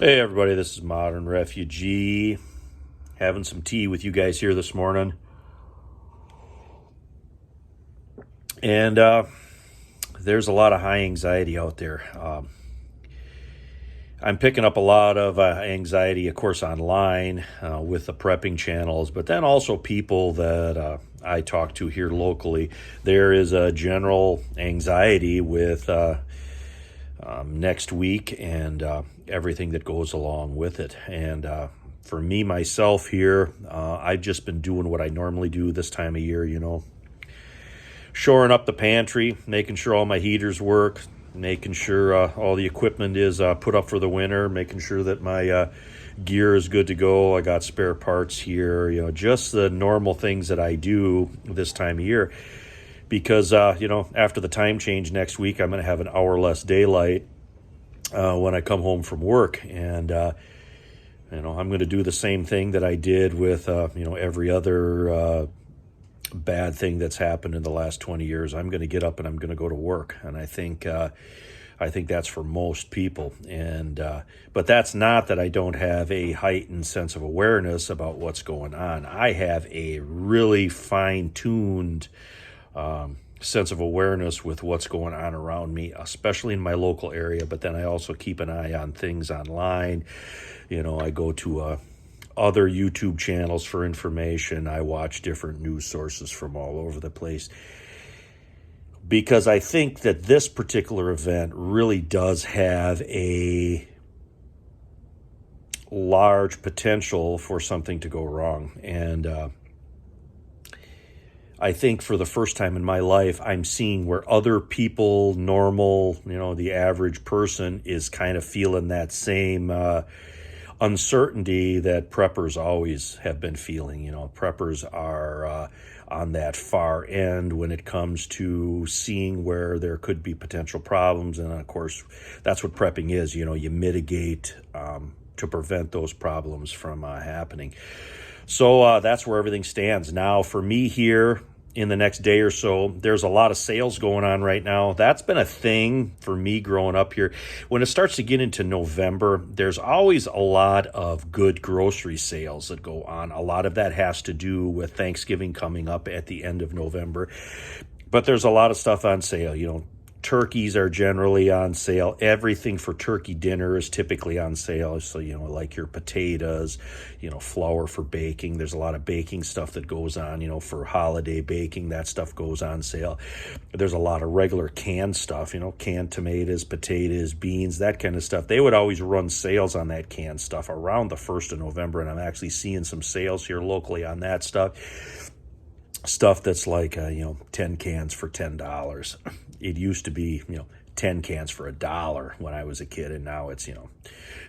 Hey everybody, this is Modern Refugee. Having some tea with you guys here this morning. And there's a lot of high anxiety out there. I'm picking up a lot of anxiety, of course, online with the prepping channels, but then also people that I talk to here locally. There is a general anxiety with next week and everything that goes along with it. And for me, myself here, I've just been doing what I normally do this time of year, shoring up the pantry, making sure all my heaters work, making sure all the equipment is put up for the winter, making sure that my gear is good to go. I got spare parts here, just the normal things that I do this time of year. Because, after the time change next week, I'm going to have an hour less daylight when I come home from work. And, I'm going to do the same thing that I did with, every other bad thing that's happened in the last 20 years. I'm going to get up and I'm going to go to work. And I think that's for most people. And but that's not that I don't have a heightened sense of awareness about what's going on. I have a really fine-tuned sense of awareness with what's going on around me, especially in my local area. But then I also keep an eye on things online. I go to other YouTube channels for information. I watch different news sources from all over the place, because I think that this particular event really does have a large potential for something to go wrong. And I think for the first time in my life, I'm seeing where other people, normal, the average person is kind of feeling that same uncertainty that preppers always have been feeling. Preppers are on that far end when it comes to seeing where there could be potential problems. And of course, that's what prepping is. You mitigate to prevent those problems from happening. So that's where everything stands. Now, for me here, in the next day or so, there's a lot of sales going on right now. That's been a thing for me growing up here. When it starts to get into November, there's always a lot of good grocery sales that go on. A lot of that has to do with Thanksgiving coming up at the end of November. But there's a lot of stuff on sale. Turkeys are generally on sale. Everything for turkey dinner is typically on sale. So, like your potatoes, flour for baking. There's a lot of baking stuff that goes on, for holiday baking. That stuff goes on sale. There's a lot of regular canned stuff, canned tomatoes, potatoes, beans, that kind of stuff. They would always run sales on that canned stuff around the 1st of November. And I'm actually seeing some sales here locally on that stuff. Stuff that's like, 10 cans for $10. It used to be, 10 cans for $1 when I was a kid, and now it's,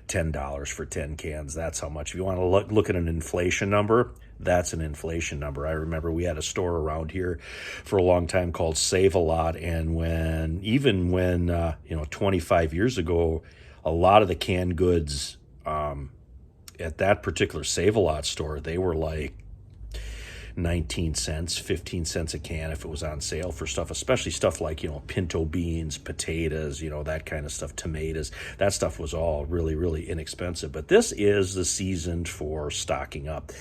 $10 for 10 cans. That's how much. If you want to look at an inflation number, that's an inflation number. I remember we had a store around here for a long time called Save-A-Lot, and when 25 years ago, a lot of the canned goods at that particular Save-A-Lot store, they were like 19 cents, 15 cents a can if it was on sale for stuff, especially stuff like, pinto beans, potatoes, that kind of stuff, tomatoes. That stuff was all really, really inexpensive. But this is the season for stocking up.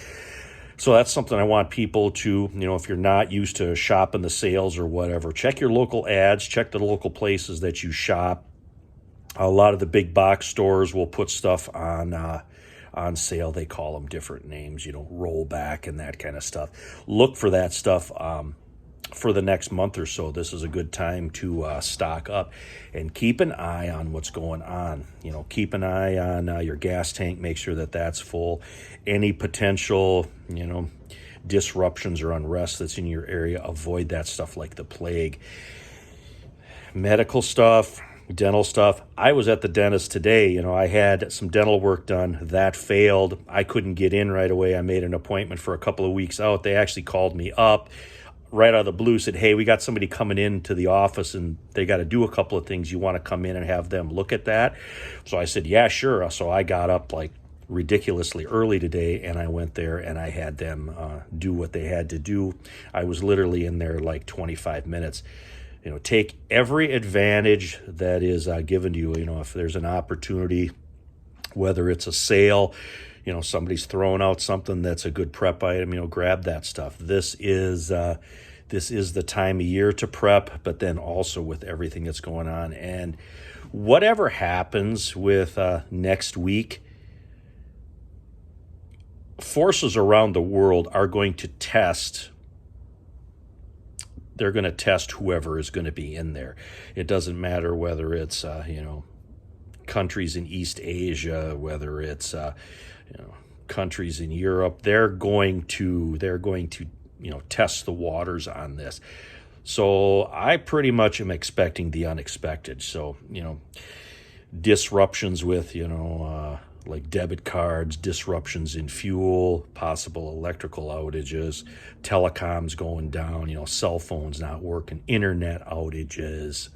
So that's something I want people to, if you're not used to shopping the sales or whatever, check your local ads, check the local places that you shop. A lot of the big box stores will put stuff on sale. They call them different names, rollback and that kind of stuff. Look for that stuff for the next month or so. This is a good time to stock up and keep an eye on what's going on. Keep an eye on your gas tank. Make sure that that's full. Any potential, disruptions or unrest that's in your area, avoid that stuff like the plague. Medical stuff, dental stuff. I was at the dentist today. I had some dental work done. That failed. I couldn't get in right away. I made an appointment for a couple of weeks out. They actually called me up right out of the blue, said, hey, we got somebody coming into the office and they got to do a couple of things. You want to come in and have them look at that? So I said, yeah, sure. So I got up like ridiculously early today, and I went there and I had them do what they had to do. I was literally in there like 25 minutes. Take every advantage that is given to you. If there's an opportunity whether it's a sale, somebody's throwing out something that's a good prep item, grab that stuff. This is the time of year to prep, but then also with everything that's going on. And whatever happens with next week, forces around the world are going to test. They're going to test whoever is going to be in there. It doesn't matter whether it's, countries in East Asia, whether it's, countries in Europe. They're going to test the waters on this. So I pretty much am expecting the unexpected. So, disruptions with, like debit cards, disruptions in fuel, possible electrical outages, telecoms going down, cell phones not working, internet outages,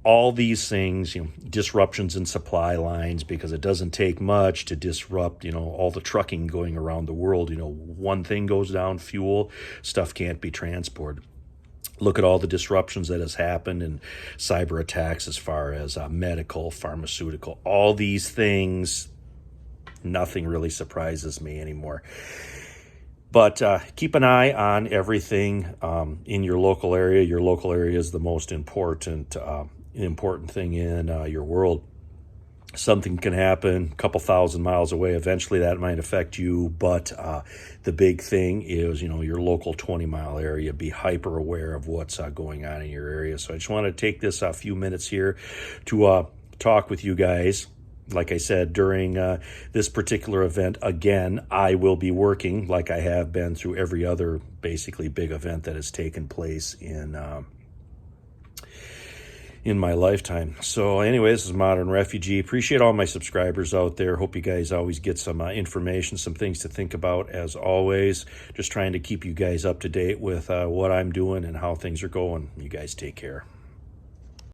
all these things, disruptions in supply lines, because it doesn't take much to disrupt, all the trucking going around the world. One thing goes down, fuel, stuff can't be transported. Look at all the disruptions that has happened and cyber attacks as far as medical, pharmaceutical, all these things. Nothing really surprises me anymore. But keep an eye on everything in your local area. Your local area is the most important thing in your world. Something can happen a couple thousand miles away. Eventually that might affect you, but the big thing is, your local 20-mile area. Be hyper aware of what's going on in your area. So I just want to take this a few minutes here to talk with you guys. Like I said, during this particular event, again, I will be working like I have been through every other basically big event that has taken place in my lifetime. So anyway, this is Modern Refugee. Appreciate all my subscribers out there. Hope you guys always get some information, some things to think about as always. Just trying to keep you guys up to date with what I'm doing and how things are going. You guys take care.